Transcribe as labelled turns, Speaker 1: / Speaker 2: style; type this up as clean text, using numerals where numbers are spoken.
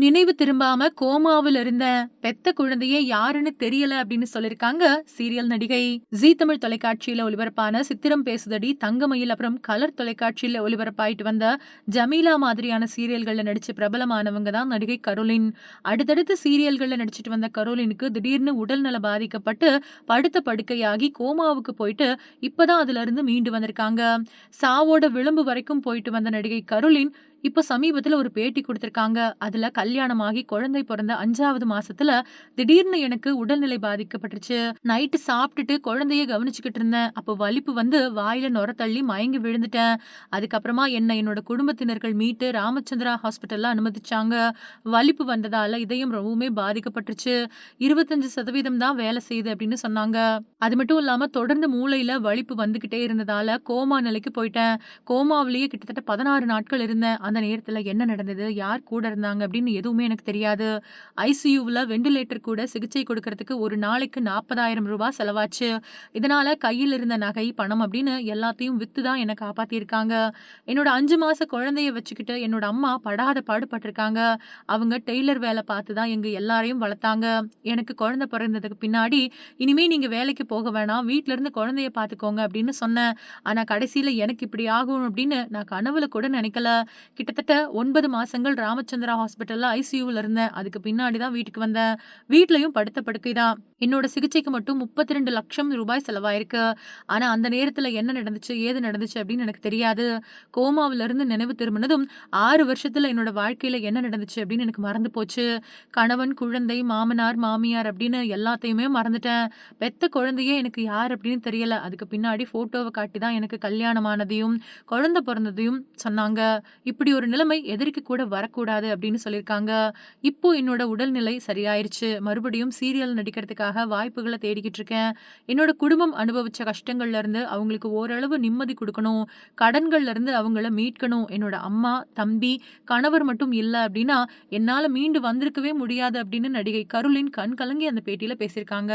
Speaker 1: நினைவு திரும்பாம கோமாவுல இருந்தேன். பெத்த குழந்தையே யாருன்னு தெரியல அப்படின்னு சொல்லிருக்காங்க சீரியல் நடிகை. ஜீ தமிழ் தொலைக்காட்சியில ஒளிபரப்பான சித்திரம் பேசுதடி, தங்கமயில், அப்புறம் கலர் தொலைக்காட்சியில ஒளிபரப்பாயிட்டு வந்த ஜமீலா மாதிரியான சீரியல்கள்ல நடிச்சு பிரபலமானவங்க தான் நடிகை கரோலின். அடுத்தடுத்து சீரியல்கள்ல நடிச்சிட்டு வந்த கரோலினுக்கு திடீர்னு உடல்நல பாதிக்கப்பட்டு படுத்த படுக்கையாகி கோமாவுக்கு போயிட்டு இப்பதான் அதுல இருந்து மீண்டு வந்திருக்காங்க. சாவோட விளிம்பு வரைக்கும் போயிட்டு வந்த நடிகை கரோலின் இப்ப சமீபத்துல ஒரு பேட்டி குடுத்திருக்காங்க. அதுல கல்யாணமாகி குழந்தை பொறந்த 5வது மாசத்துல திடீர்னு எனக்கு உடல்நிலை பாதிக்கப்பட்டுருச்சு. நைட்டு சாப்பிட்டுட்டு குழந்தைய கவனிச்சுக்கிட்டு இருந்தேன். அப்போ வலிப்பு வந்து வாயில நொர தள்ளி மயங்கி விழுந்துட்டேன். அதுக்கப்புறமா என்னோட குடும்பத்தினர்கள் மீட்டு ராமச்சந்திரா ஹாஸ்பிட்டல்ல அனுமதிச்சாங்க. வலிப்பு வந்ததால இதயம் ரொம்பவுமே பாதிக்கப்பட்டுருச்சு. 25% தான் வேலை செய்யுது அப்படின்னு சொன்னாங்க. அது மட்டும் இல்லாம தொடர்ந்து மூளையில வலிப்பு வந்துகிட்டே இருந்ததால கோமா நிலைக்கு போயிட்டேன். கோமாவிலேயே கிட்டத்தட்ட 16 நாட்கள் இருந்தேன். அந்த நேரத்துல என்ன நடந்தது? யார் கூட இருந்தாங்க? அப்படின்னு எதுவுமே எனக்கு தெரியாது. ஐசியூவுல வெண்டிலேட்டர் கூட சிகிச்சை கொடுக்கறதுக்கு ஒரு நாளைக்கு ரூ. 40,000 செலவாச்சு. இதனால கையில் இருந்த நகை, பணம் அப்படின்னு எல்லாத்தையும் வித்து தான் என்ன காப்பாத்தியிருக்காங்க. என்னோட 5 மாச குழந்தைய வச்சுக்கிட்டு என்னோட அம்மா படாத பாடுபட்டுருக்காங்க. அவங்க டெய்லர் வேலை பார்த்து தான் எங்க எல்லாரையும் வளர்த்தாங்க. எனக்கு குழந்தை பிறந்ததுக்கு பின்னாடி, "இனிமே நீங்க வேலைக்கு போக வேணாம். வீட்ல இருந்து குழந்தைய பார்த்துக்கோங்க" அப்படின்னு சொன்னேன். ஆனா கடைசியில எனக்கு இப்படி ஆகும் அப்படின்னு நான் கனவுல கூட நினைக்கல. கிட்டத்தட்ட 9 மாசங்கள் ராமச்சந்திரா ஹாஸ்பிட்டல்ல ஐசியூல இருந்தேன். அதுக்கு பின்னாடி தான் வீட்டுக்கு வந்தேன். வீட்லயும் படுத்த படுக்கை தான். என்னோட சிகிச்சைக்கு மட்டும் ரூ. 32,00,000 செலவாயிருக்கு. ஆனா அந்த நேரத்துல என்ன நடந்துச்சு, ஏது நடந்துச்சு அப்படின்னு எனக்கு தெரியாது. கோமாவுல இருந்து நினைவு திரும்பினதும் 6 வருஷத்துல என்னோட வாழ்க்கையில என்ன நடந்துச்சு அப்படின்னு எனக்கு மறந்து போச்சு. கணவன், குழந்தை, மாமனார், மாமியார் அப்படின்னு எல்லாத்தையுமே மறந்துட்டேன். பெத்த குழந்தையே எனக்கு யார் அப்படின்னு தெரியல. அதுக்கு பின்னாடி ஃபோட்டோவ காட்டி தான் எனக்கு கல்யாணம் ஆனதையும், குழந்தை பொறந்ததையும் சொன்னாங்க. இப்படி ஒரு நிலைமை எதிரிக்கு கூட வரக்கூடாது அப்படின்னு சொல்லியிருக்காங்க. இப்போ என்னோட உடல்நிலை சரியாயிருச்சு. மறுபடியும் சீரியல் நடிக்கிறதுக்காக வாய்ப்புகள தேடிக்கிட்டு இருக்கேன். என்னோட குடும்பம் அனுபவிச்ச கஷ்டங்கள்ல இருந்து அவங்களுக்கு ஓரளவு நிம்மதி குடுக்கணும். கடன்கள்ல இருந்து அவங்கள மீட்கணும். என்னோட அம்மா, தம்பி, கணவர் மட்டும் இல்ல அப்படின்னா, என்னால மீண்டு வந்திருக்கவே முடியாது அப்படின்னு நடிகை கருலின் கண் கலங்கி அந்த பேட்டியில பேசியிருக்காங்க.